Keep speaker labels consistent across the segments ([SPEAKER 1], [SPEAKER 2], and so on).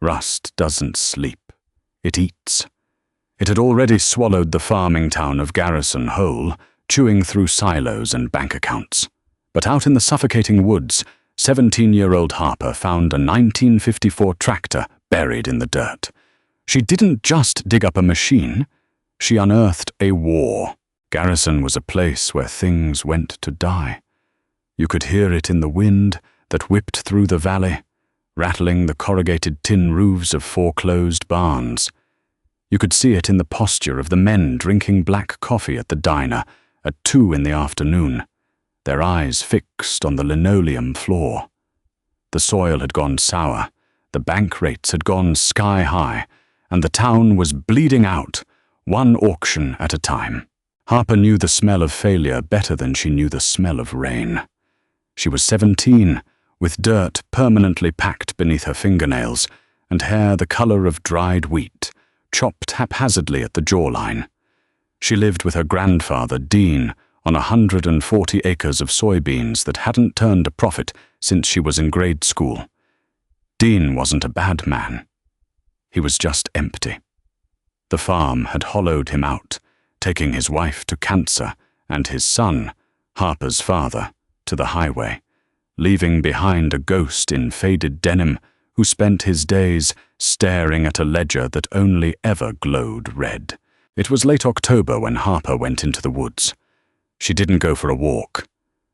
[SPEAKER 1] Rust doesn't sleep. It eats. It had already swallowed the farming town of Garrison whole, chewing through silos and bank accounts. But out in the suffocating woods, 17-year-old Harper found a 1954 tractor buried in the dirt. She didn't just dig up a machine, she unearthed a war. Garrison was a place where things went to die. You could hear it in the wind that whipped through the valley, rattling the corrugated tin roofs of foreclosed barns. You could see it in the posture of the men drinking black coffee at the diner at 2 in the afternoon, their eyes fixed on the linoleum floor. The soil had gone sour, the bank rates had gone sky high, and the town was bleeding out, one auction at a time. Harper knew the smell of failure better than she knew the smell of rain. She was 17, with dirt permanently packed beneath her fingernails and hair the color of dried wheat, chopped haphazardly at the jawline. She lived with her grandfather, Dean, on 140 acres of soybeans that hadn't turned a profit since she was in grade school. Dean wasn't a bad man. He was just empty. The farm had hollowed him out, taking his wife to cancer and his son, Harper's father, to the highway, leaving behind a ghost in faded denim who spent his days staring at a ledger that only ever glowed red. It was late October when Harper went into the woods. She didn't go for a walk.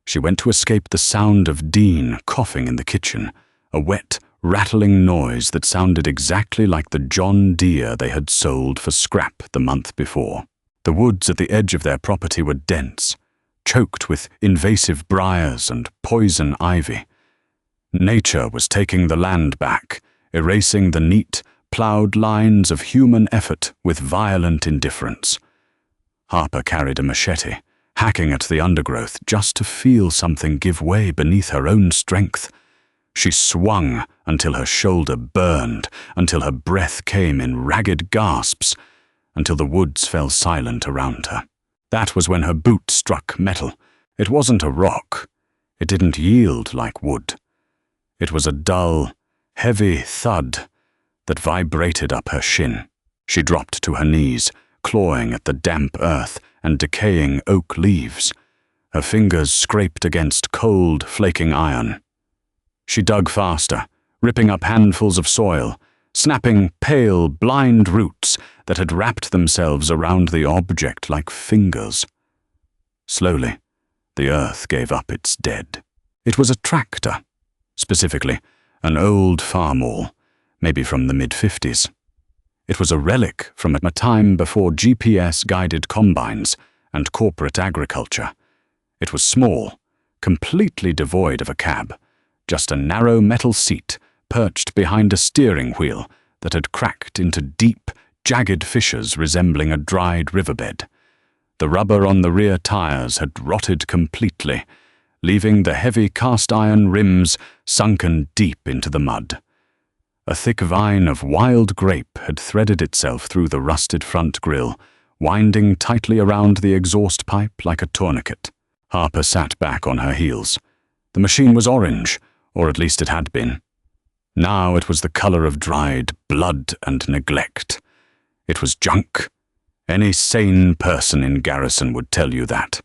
[SPEAKER 1] She went to escape the sound of Dean coughing in the kitchen, a wet, rattling noise that sounded exactly like the John Deere they had sold for scrap the month before. The woods at the edge of their property were dense, choked with invasive briars and poison ivy. Nature was taking the land back, erasing the neat, ploughed lines of human effort with violent indifference. Harper carried a machete, hacking at the undergrowth just to feel something give way beneath her own strength. She swung until her shoulder burned, until her breath came in ragged gasps, until the woods fell silent around her. That was when her boot struck metal. It wasn't a rock. It didn't yield like wood. It was a dull, heavy thud that vibrated up her shin. She dropped to her knees, clawing at the damp earth and decaying oak leaves. Her fingers scraped against cold, flaking iron. She dug faster, ripping up handfuls of soil, snapping pale, blind roots that had wrapped themselves around the object like fingers. Slowly, the earth gave up its dead. It was a tractor, specifically an old farmall, maybe from the mid-50s. It was a relic from a time before GPS-guided combines and corporate agriculture. It was small, completely devoid of a cab, just a narrow metal seat perched behind a steering wheel that had cracked into deep, jagged fissures resembling a dried riverbed. The rubber on the rear tires had rotted completely, leaving the heavy cast-iron rims sunken deep into the mud. A thick vine of wild grape had threaded itself through the rusted front grille, winding tightly around the exhaust pipe like a tourniquet. Harper sat back on her heels. The machine was orange, or at least it had been. Now it was the color of dried blood and neglect. It was junk. Any sane person in Garrison would tell you that.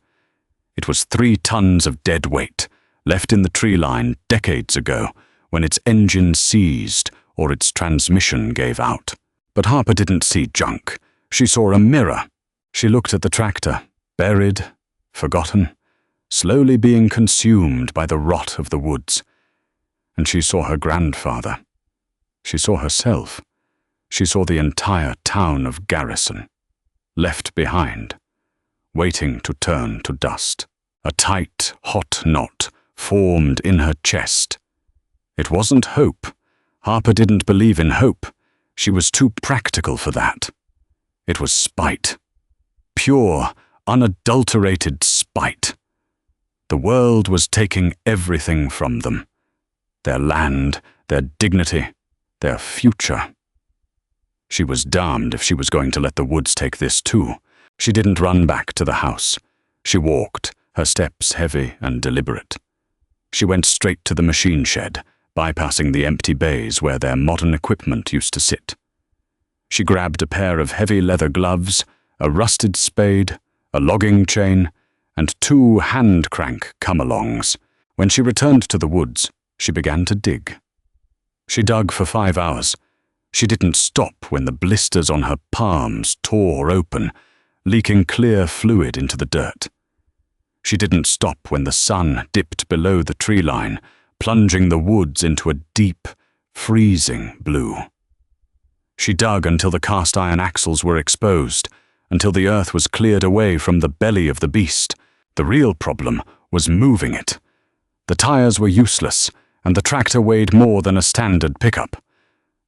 [SPEAKER 1] It was 3 tons of dead weight, left in the tree line decades ago, when its engine seized or its transmission gave out. But Harper didn't see junk. She saw a mirror. She looked at the tractor, buried, forgotten, slowly being consumed by the rot of the woods. And she saw her grandfather. She saw herself. She saw the entire town of Garrison, left behind, waiting to turn to dust. A tight, hot knot formed in her chest. It wasn't hope. Harper didn't believe in hope. She was too practical for that. It was spite. Pure, unadulterated spite. The world was taking everything from them. Their land, their dignity, their future. She was damned if she was going to let the woods take this too. She didn't run back to the house. She walked, her steps heavy and deliberate. She went straight to the machine shed, bypassing the empty bays where their modern equipment used to sit. She grabbed a pair of heavy leather gloves, a rusted spade, a logging chain, and 2 hand-crank come-alongs. When she returned to the woods, she began to dig. She dug for 5 hours. She didn't stop when the blisters on her palms tore open, leaking clear fluid into the dirt. She didn't stop when the sun dipped below the tree line, plunging the woods into a deep, freezing blue. She dug until the cast-iron axles were exposed, until the earth was cleared away from the belly of the beast. The real problem was moving it. The tires were useless, and the tractor weighed more than a standard pickup.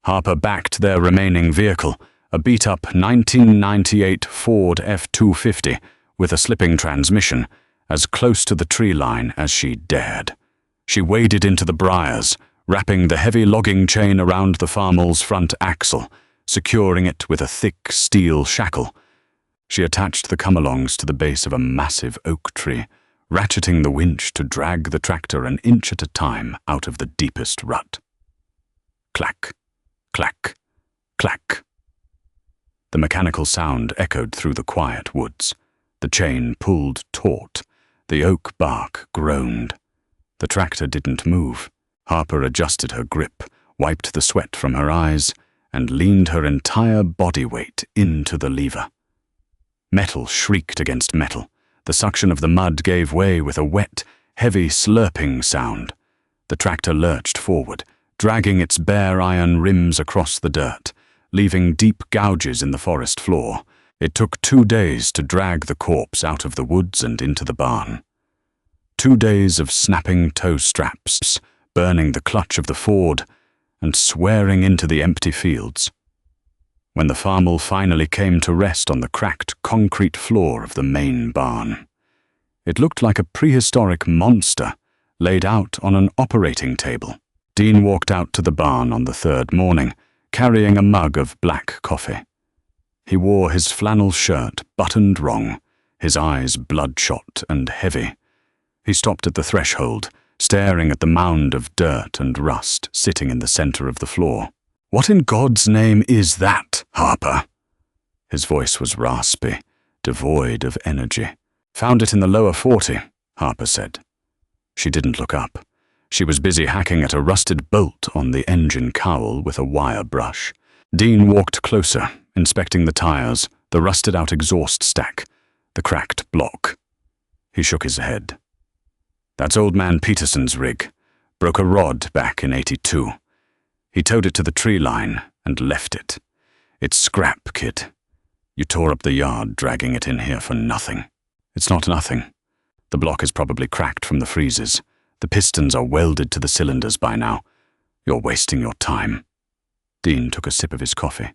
[SPEAKER 1] Harper backed their remaining vehicle, a beat-up 1998 Ford F-250 with a slipping transmission, as close to the tree line as she dared. She waded into the briars, wrapping the heavy logging chain around the farmel's front axle, securing it with a thick steel shackle. She attached the come-alongs to the base of a massive oak tree, ratcheting the winch to drag the tractor an inch at a time out of the deepest rut. Clack, clack, clack. The mechanical sound echoed through the quiet woods. The chain pulled taut. The oak bark groaned. The tractor didn't move. Harper adjusted her grip, wiped the sweat from her eyes, and leaned her entire body weight into the lever. Metal shrieked against metal. The suction of the mud gave way with a wet, heavy slurping sound. The tractor lurched forward, dragging its bare iron rims across the dirt, leaving deep gouges in the forest floor. It took 2 days to drag the corpse out of the woods and into the barn. 2 days of snapping toe straps, burning the clutch of the Ford, and swearing into the empty fields. When the farmel finally came to rest on the cracked concrete floor of the main barn, it looked like a prehistoric monster laid out on an operating table. Dean walked out to the barn on the 3rd morning, carrying a mug of black coffee. He wore his flannel shirt buttoned wrong, his eyes bloodshot and heavy. He stopped at the threshold, staring at the mound of dirt and rust sitting in the center of the floor. "What in God's name is that, Harper?" His voice was raspy, devoid of energy. "Found it in the lower 40, Harper said. She didn't look up. She was busy hacking at a rusted bolt on the engine cowl with a wire brush. Dean walked closer, inspecting the tires, the rusted-out exhaust stack, the cracked block. He shook his head. "That's old man Peterson's rig. Broke a rod back in '82. He towed it to the tree line and left it. It's scrap, kid. You tore up the yard dragging it in here for nothing." "It's not nothing. The block is probably cracked from the freezes. The pistons are welded to the cylinders by now. You're wasting your time." Dean took a sip of his coffee.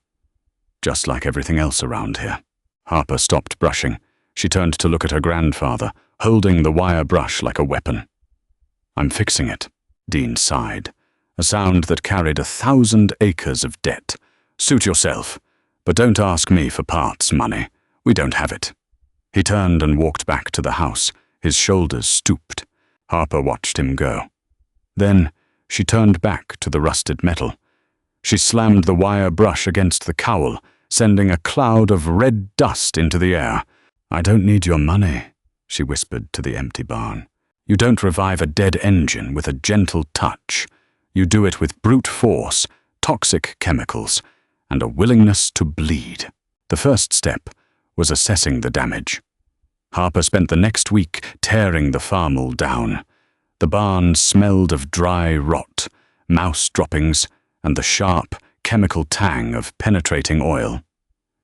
[SPEAKER 1] "Just like everything else around here." Harper stopped brushing. She turned to look at her grandfather, holding the wire brush like a weapon. "I'm fixing it," Dean sighed, a sound that carried 1,000 acres of debt. "Suit yourself, but don't ask me for parts money. We don't have it." He turned and walked back to the house, his shoulders stooped. Harper watched him go. Then she turned back to the rusted metal. She slammed the wire brush against the cowl, sending a cloud of red dust into the air. "I don't need your money," she whispered to the empty barn. "You don't revive a dead engine with a gentle touch. You do it with brute force, toxic chemicals, and a willingness to bleed." The first step was assessing the damage. Harper spent the next week tearing the farmel down. The barn smelled of dry rot, mouse droppings, and the sharp, chemical tang of penetrating oil.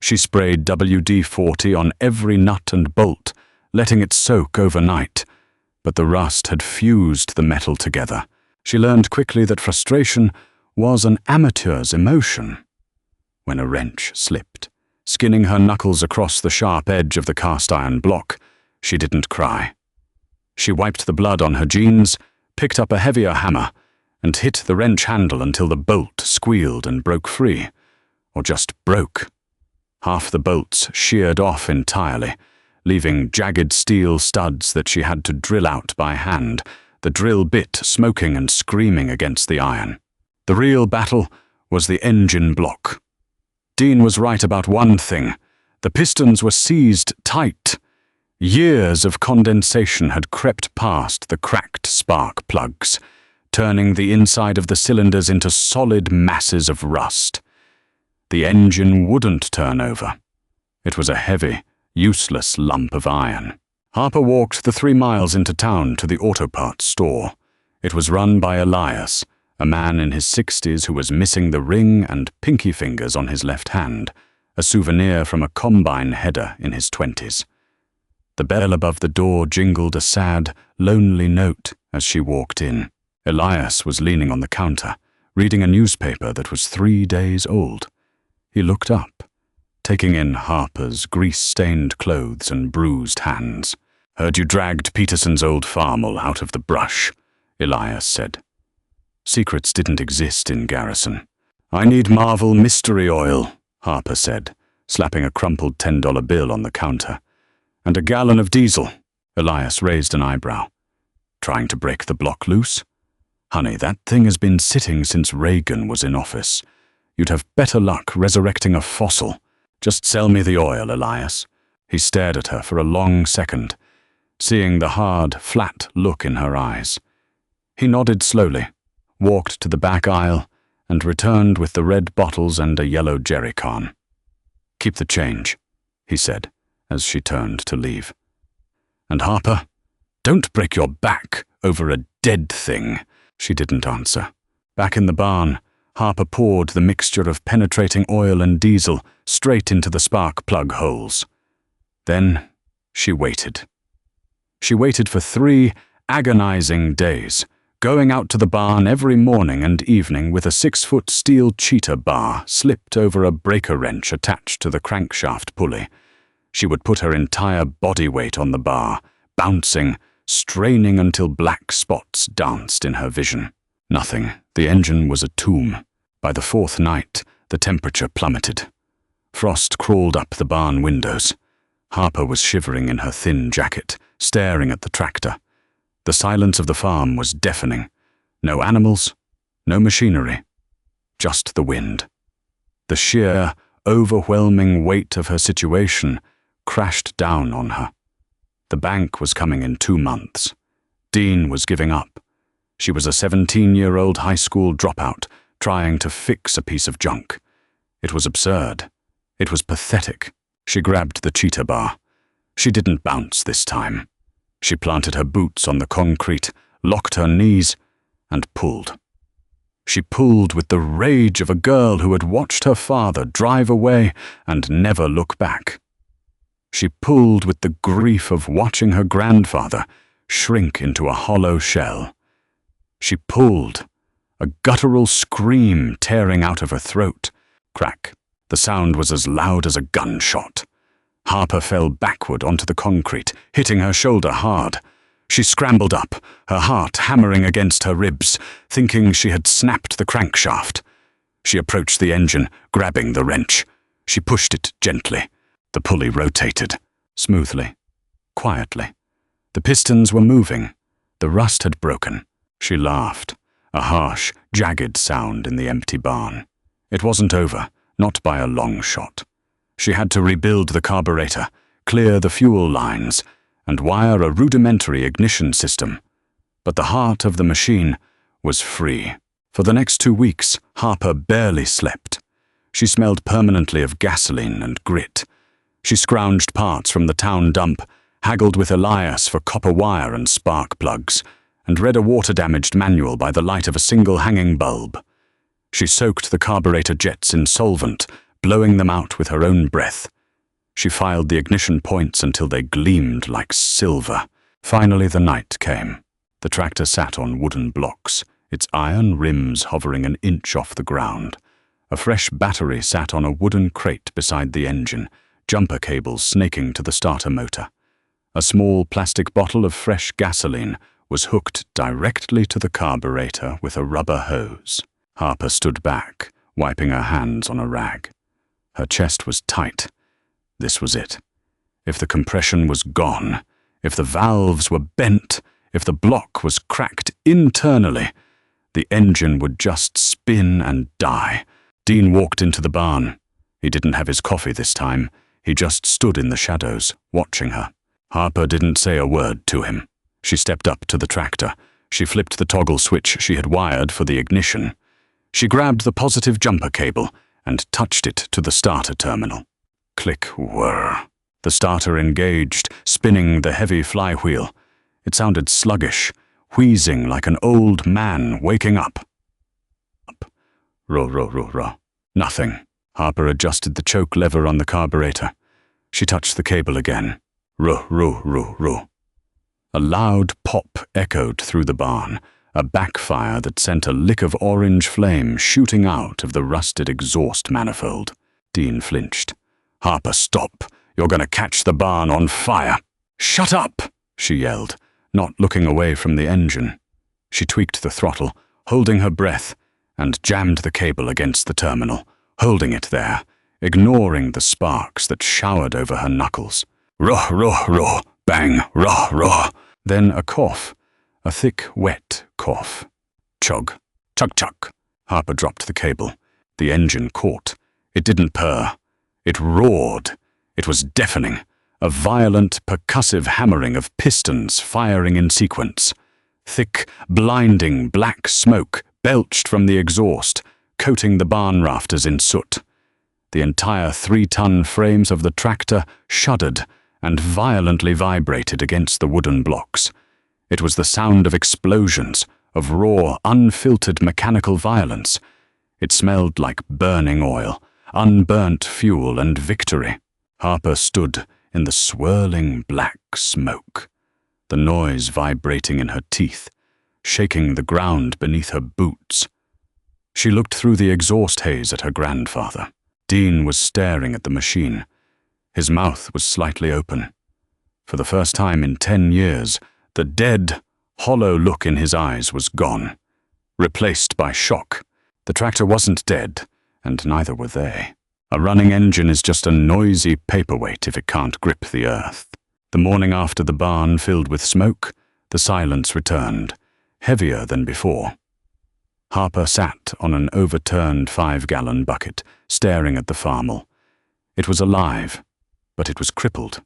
[SPEAKER 1] She sprayed WD-40 on every nut and bolt, letting it soak overnight, but the rust had fused the metal together. She learned quickly that frustration was an amateur's emotion. When a wrench slipped, skinning her knuckles across the sharp edge of the cast-iron block, she didn't cry. She wiped the blood on her jeans, picked up a heavier hammer, and hit the wrench handle until the bolt squealed and broke free, or just broke. Half the bolts sheared off entirely, leaving jagged steel studs that she had to drill out by hand, the drill bit smoking and screaming against the iron. The real battle was the engine block. Dean was right about one thing. The pistons were seized tight. Years of condensation had crept past the cracked spark plugs, turning the inside of the cylinders into solid masses of rust. The engine wouldn't turn over. It was a heavy, useless lump of iron. Harper walked the 3 miles into town to the auto parts store. It was run by Elias, a man in his 60s who was missing the ring and pinky fingers on his left hand, a souvenir from a combine header in his 20s. The bell above the door jingled a sad, lonely note as she walked in. Elias was leaning on the counter, reading a newspaper that was 3 days old. He looked up, taking in Harper's grease-stained clothes and bruised hands. "Heard you dragged Peterson's old farm all out of the brush," Elias said. Secrets didn't exist in Garrison. "I need Marvel mystery oil," Harper said, slapping a crumpled $10 bill on the counter. "And a gallon of diesel." Elias raised an eyebrow. "Trying to break the block loose? Honey, that thing has been sitting since Reagan was in office. You'd have better luck resurrecting a fossil. Just sell me the oil, Elias." He stared at her for a long second, seeing the hard, flat look in her eyes. He nodded slowly, walked to the back aisle, and returned with the red bottles and a yellow jerrycan. "Keep the change," he said, as she turned to leave. "And Harper, don't break your back over a dead thing." She didn't answer. Back in the barn, Harper poured the mixture of penetrating oil and diesel straight into the spark plug holes. Then she waited. She waited for 3 agonizing days, going out to the barn every morning and evening with a 6-foot steel cheetah bar slipped over a breaker wrench attached to the crankshaft pulley. She would put her entire body weight on the bar, bouncing, straining until black spots danced in her vision. Nothing. The engine was a tomb. By the 4th night, the temperature plummeted. Frost crawled up the barn windows. Harper was shivering in her thin jacket, staring at the tractor. The silence of the farm was deafening. No animals, no machinery, just the wind. The sheer, overwhelming weight of her situation crashed down on her. The bank was coming in 2 months. Dean was giving up. She was a 17-year-old high school dropout, trying to fix a piece of junk. It was absurd. It was pathetic. She grabbed the cheetah bar. She didn't bounce this time. She planted her boots on the concrete, locked her knees, and pulled. She pulled with the rage of a girl who had watched her father drive away and never look back. She pulled with the grief of watching her grandfather shrink into a hollow shell. She pulled, a guttural scream tearing out of her throat. Crack. The sound was as loud as a gunshot. Harper fell backward onto the concrete, hitting her shoulder hard. She scrambled up, her heart hammering against her ribs, thinking she had snapped the crankshaft. She approached the engine, grabbing the wrench. She pushed it gently. The pulley rotated, smoothly, quietly. The pistons were moving. The rust had broken. She laughed, a harsh, jagged sound in the empty barn. It wasn't over, not by a long shot. She had to rebuild the carburetor, clear the fuel lines, and wire a rudimentary ignition system. But the heart of the machine was free. For the next 2 weeks, Harper barely slept. She smelled permanently of gasoline and grit. She scrounged parts from the town dump, haggled with Elias for copper wire and spark plugs, and read a water-damaged manual by the light of a single hanging bulb. She soaked the carburetor jets in solvent, blowing them out with her own breath. She filed the ignition points until they gleamed like silver. Finally the night came. The tractor sat on wooden blocks, its iron rims hovering an inch off the ground. A fresh battery sat on a wooden crate beside the engine, jumper cables snaking to the starter motor. A small plastic bottle of fresh gasoline was hooked directly to the carburetor with a rubber hose. Harper stood back, wiping her hands on a rag. Her chest was tight. This was it. If the compression was gone, if the valves were bent, If the block was cracked internally, the engine would just spin and die. Dean walked into the barn. He didn't have his coffee this time. He just stood in the shadows, watching her. Harper didn't say a word to him. She stepped up to the tractor. She flipped the toggle switch she had wired for the ignition. She grabbed the positive jumper cable and touched it to the starter terminal. Click, whir. The starter engaged, spinning the heavy flywheel. It sounded sluggish, wheezing like an old man waking up. Row. Nothing. Harper adjusted the choke lever on the carburetor. She touched the cable again. Row. A loud pop echoed through the barn, a backfire that sent a lick of orange flame shooting out of the rusted exhaust manifold. Dean flinched. Harper, stop. You're going to catch the barn on fire. Shut up, she yelled, not looking away from the engine. She tweaked the throttle, holding her breath, and jammed the cable against the terminal, holding it there, ignoring the sparks that showered over her knuckles. Row. Bang, row. Then a cough, a thick, wet cough. Chug. Harper dropped the cable. The engine caught. It didn't purr. It roared. It was deafening, a violent, percussive hammering of pistons firing in sequence. Thick, blinding black smoke belched from the exhaust, coating the barn rafters in soot. The entire 3-ton frames of the tractor shuddered and violently vibrated against the wooden blocks. It was the sound of explosions, of raw, unfiltered mechanical violence. It smelled like burning oil, unburnt fuel and victory. Harper stood in the swirling black smoke, the noise vibrating in her teeth, shaking the ground beneath her boots. She looked through the exhaust haze at her grandfather. Dean was staring at the machine. His mouth was slightly open. For the first time in 10 years, the dead, hollow look in his eyes was gone, replaced by shock. The tractor wasn't dead, and neither were they. A running engine is just a noisy paperweight if it can't grip the earth. The morning after the barn filled with smoke, the silence returned, heavier than before. Harper sat on an overturned 5-gallon bucket, staring at the farmel. It was alive, but it was crippled.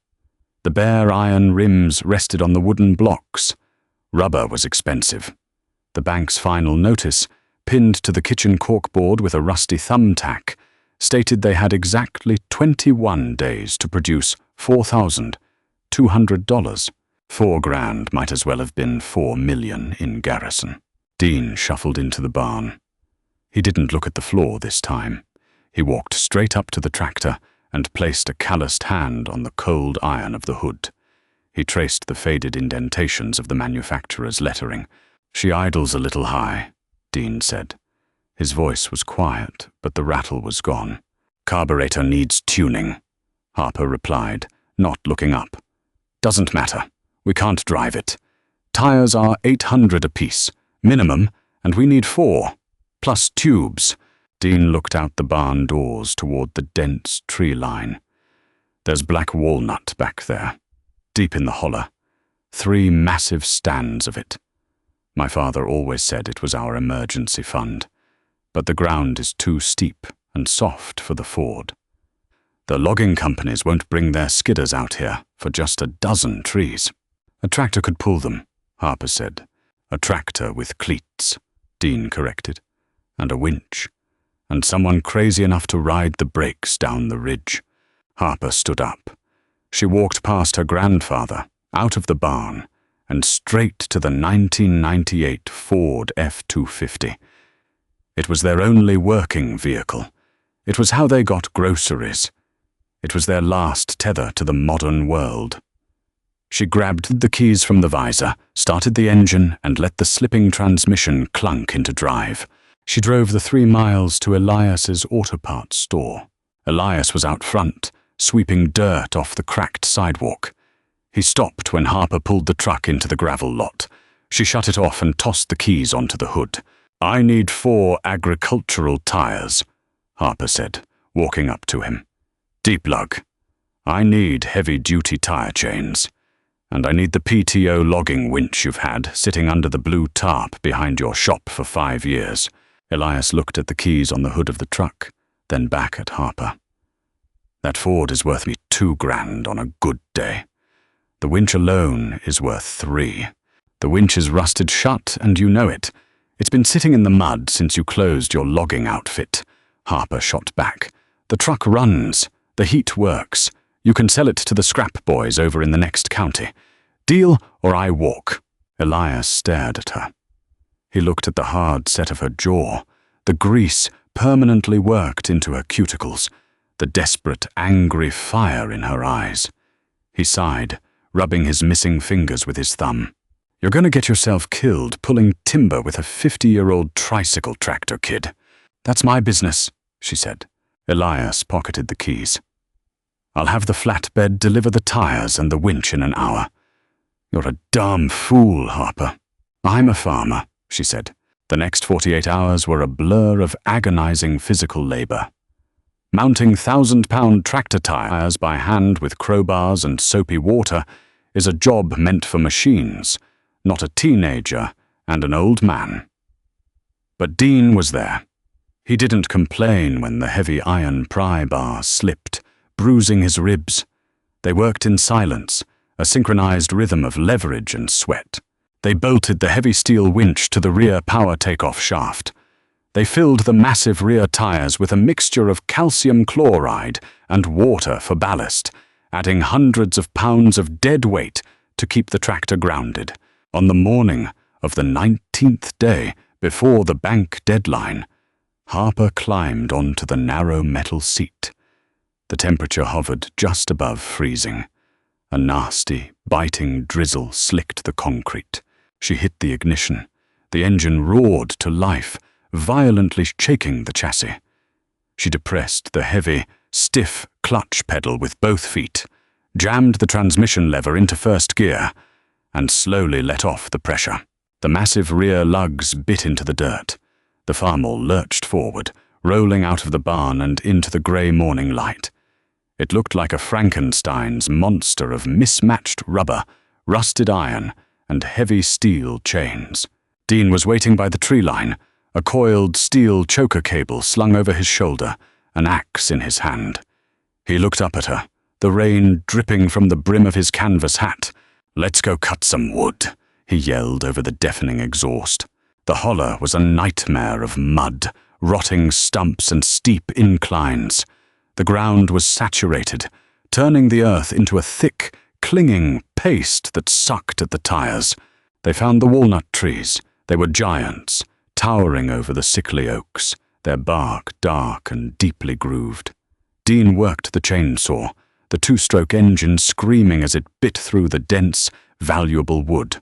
[SPEAKER 1] The bare iron rims rested on the wooden blocks. Rubber was expensive. The bank's final notice, pinned to the kitchen corkboard with a rusty thumbtack, stated they had exactly 21 days to produce $4,200. $4,000 might as well have been $4 million in Garrison. Dean shuffled into the barn. He didn't look at the floor this time. He walked straight up to the tractor and placed a calloused hand on the cold iron of the hood. He traced the faded indentations of the manufacturer's lettering. "She idles a little high," Dean said. His voice was quiet, but the rattle was gone. "Carburetor needs tuning," Harper replied, not looking up. "Doesn't matter. We can't drive it. Tires are $800 apiece, minimum, and we need 4, plus tubes." Dean looked out the barn doors toward the dense tree line. "There's black walnut back there, deep in the holler. 3 massive stands of it. My father always said it was our emergency fund, but the ground is too steep and soft for the ford. The logging companies won't bring their skidders out here for just a dozen trees." "A tractor could pull them," Harper said. "A tractor with cleats," Dean corrected, "and a winch, and someone crazy enough to ride the brakes down the ridge." Harper stood up. She walked past her grandfather, out of the barn, and straight to the 1998 Ford F-250. It was their only working vehicle. It was how they got groceries. It was their last tether to the modern world. She grabbed the keys from the visor, started the engine, and let the slipping transmission clunk into drive. She drove the 3 miles to Elias's auto parts store. Elias was out front, sweeping dirt off the cracked sidewalk. He stopped when Harper pulled the truck into the gravel lot. She shut it off and tossed the keys onto the hood. "I need 4 agricultural tires," Harper said, walking up to him. "Deep lug. I need heavy-duty tire chains. And I need the PTO logging winch you've had sitting under the blue tarp behind your shop for 5 years. Elias looked at the keys on the hood of the truck, then back at Harper. That Ford is worth me $2,000 on a good day. The winch alone is worth $3,000. The winch is rusted shut, and you know it. It's been sitting in the mud since you closed your logging outfit. Harper shot back. The truck runs. The heat works. You can sell it to the scrap boys over in the next county. Deal or I walk. Elias stared at her. He looked at the hard set of her jaw, the grease permanently worked into her cuticles, the desperate, angry fire in her eyes. He sighed, rubbing his missing fingers with his thumb. You're going to get yourself killed pulling timber with a 50-year-old tricycle tractor, kid. That's my business, she said. Elias pocketed the keys. I'll have the flatbed deliver the tires and the winch in an hour. You're a damn fool, Harper. I'm a farmer, she said. The next 48 hours were a blur of agonizing physical labor. Mounting 1,000-pound tractor tires by hand with crowbars and soapy water is a job meant for machines, not a teenager and an old man. But Dean was there. He didn't complain when the heavy iron pry bar slipped, bruising his ribs. They worked in silence, a synchronized rhythm of leverage and sweat. They bolted the heavy steel winch to the rear power takeoff shaft. They filled the massive rear tires with a mixture of calcium chloride and water for ballast, adding hundreds of pounds of dead weight to keep the tractor grounded. On the morning of the 19th day before the bank deadline, Harper climbed onto the narrow metal seat. The temperature hovered just above freezing. A nasty, biting drizzle slicked the concrete. She hit the ignition. The engine roared to life, violently shaking the chassis. She depressed the heavy, stiff clutch pedal with both feet, jammed the transmission lever into first gear, and slowly let off the pressure. The massive rear lugs bit into the dirt. The farmall lurched forward, rolling out of the barn and into the grey morning light. It looked like a Frankenstein's monster of mismatched rubber, rusted iron, and heavy steel chains. Dean was waiting by the tree line, a coiled steel choker cable slung over his shoulder, an axe in his hand. He looked up at her, the rain dripping from the brim of his canvas hat. "Let's go cut some wood," he yelled over the deafening exhaust. The hollow was a nightmare of mud, rotting stumps and steep inclines. The ground was saturated, turning the earth into a thick, clinging paste that sucked at the tires. They found the walnut trees. They were giants, towering over the sickly oaks, their bark dark and deeply grooved. Dean worked the chainsaw, the two-stroke engine screaming as it bit through the dense, valuable wood.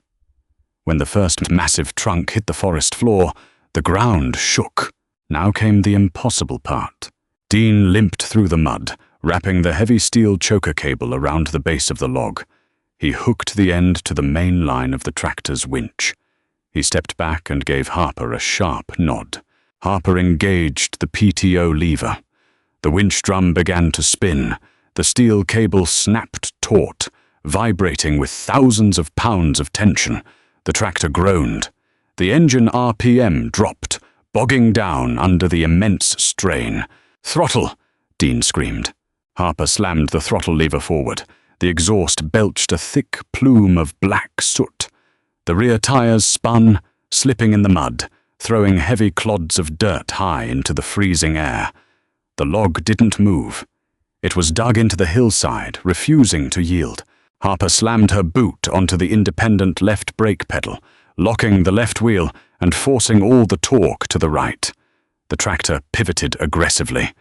[SPEAKER 1] When the first massive trunk hit the forest floor, the ground shook. Now came the impossible part. Dean limped through the mud, wrapping the heavy steel choker cable around the base of the log. He hooked the end to the main line of the tractor's winch. He stepped back and gave Harper a sharp nod. Harper engaged the PTO lever. The winch drum began to spin. The steel cable snapped taut, vibrating with thousands of pounds of tension. The tractor groaned. The engine RPM dropped, bogging down under the immense strain. "Throttle!" Dean screamed. Harper slammed the throttle lever forward. The exhaust belched a thick plume of black soot. The rear tires spun, slipping in the mud, throwing heavy clods of dirt high into the freezing air. The log didn't move. It was dug into the hillside, refusing to yield. Harper slammed her boot onto the independent left brake pedal, locking the left wheel and forcing all the torque to the right. The tractor pivoted aggressively.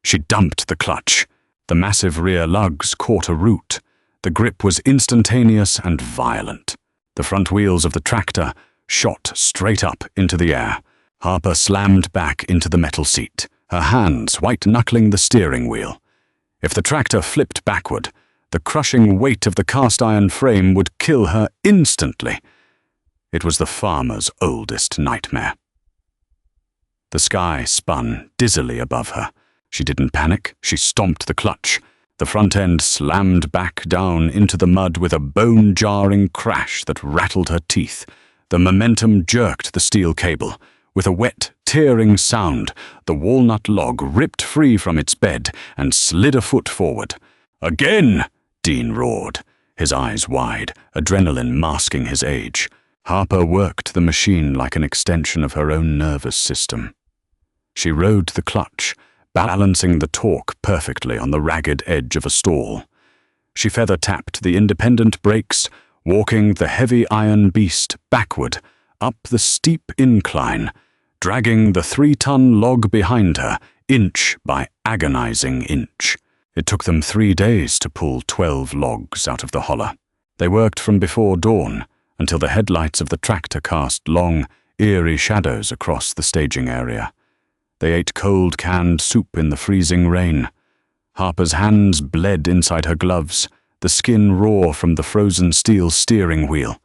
[SPEAKER 1] She dumped the clutch. The massive rear lugs caught a root. The grip was instantaneous and violent. The front wheels of the tractor shot straight up into the air. Harper slammed back into the metal seat, her hands white-knuckling the steering wheel. If the tractor flipped backward, the crushing weight of the cast-iron frame would kill her instantly. It was the farmer's oldest nightmare. The sky spun dizzily above her. She didn't panic. She stomped the clutch. The front end slammed back down into the mud with a bone-jarring crash that rattled her teeth. The momentum jerked the steel cable. With a wet, tearing sound, the walnut log ripped free from its bed and slid a foot forward. "Again!" Dean roared, his eyes wide, adrenaline masking his age. Harper worked the machine like an extension of her own nervous system. She rode the clutch, balancing the torque perfectly on the ragged edge of a stall. She feather-tapped the independent brakes, walking the heavy iron beast backward, up the steep incline, dragging the 3-ton log behind her, inch by agonizing inch. It took them 3 days to pull 12 logs out of the holler. They worked from before dawn until the headlights of the tractor cast long, eerie shadows across the staging area. They ate cold canned soup in the freezing rain. Harper's hands bled inside her gloves, the skin raw from the frozen steel steering wheel.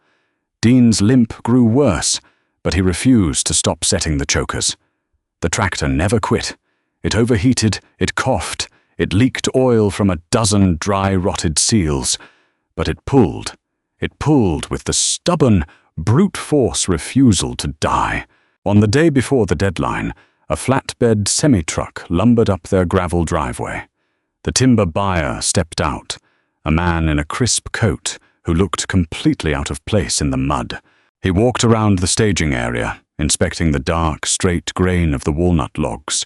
[SPEAKER 1] Dean's limp grew worse, but he refused to stop setting the chokers. The tractor never quit. It overheated, it coughed, it leaked oil from a dozen dry, rotted seals. But it pulled with the stubborn, brute force refusal to die. On the day before the deadline, a flatbed semi-truck lumbered up their gravel driveway. The timber buyer stepped out, a man in a crisp coat who looked completely out of place in the mud. He walked around the staging area, inspecting the dark, straight grain of the walnut logs.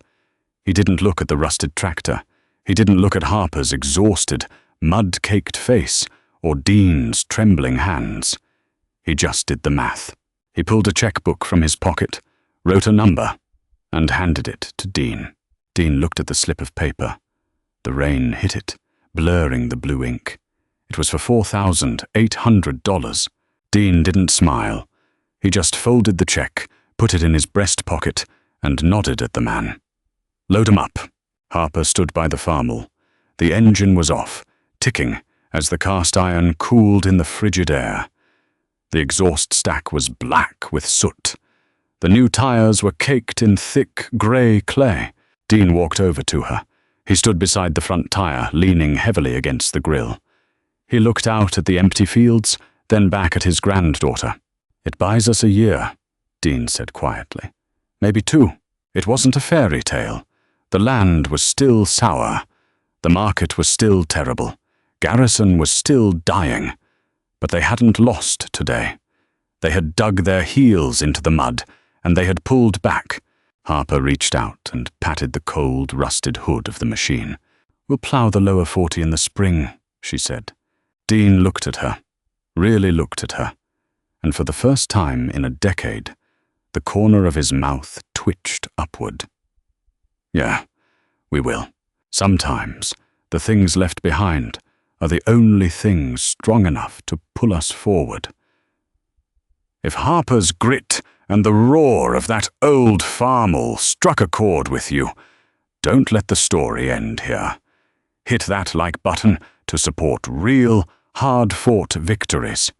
[SPEAKER 1] He didn't look at the rusted tractor. He didn't look at Harper's exhausted, mud-caked face or Dean's trembling hands. He just did the math. He pulled a checkbook from his pocket, wrote a number, and handed it to Dean. Dean looked at the slip of paper. The rain hit it, blurring the blue ink. It was for $4,800. Dean didn't smile. He just folded the check, put it in his breast pocket, and nodded at the man. "Load 'em up." Harper stood by the farmel. The engine was off, ticking as the cast iron cooled in the frigid air. The exhaust stack was black with soot. The new tires were caked in thick, grey clay. Dean walked over to her. He stood beside the front tire, leaning heavily against the grill. He looked out at the empty fields, then back at his granddaughter. "It buys us a year," Dean said quietly. "Maybe 2. It wasn't a fairy tale. The land was still sour. The market was still terrible. Garrison was still dying. But they hadn't lost today. They had dug their heels into the mud, and they had pulled back." Harper reached out and patted the cold, rusted hood of the machine. "We'll plow the lower 40 in the spring," she said. Dean looked at her, really looked at her, and for the first time in a decade, the corner of his mouth twitched upward. "Yeah, we will. Sometimes the things left behind are the only things strong enough to pull us forward." If Harper's grit and the roar of that old farmel struck a chord with you, don't let the story end here. Hit that like button to support real, hard-fought victories.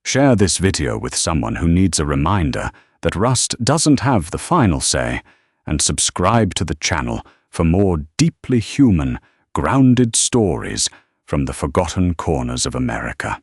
[SPEAKER 1] Share this video with someone who needs a reminder that rust doesn't have the final say, and subscribe to the channel for more deeply human, grounded stories from the forgotten corners of America.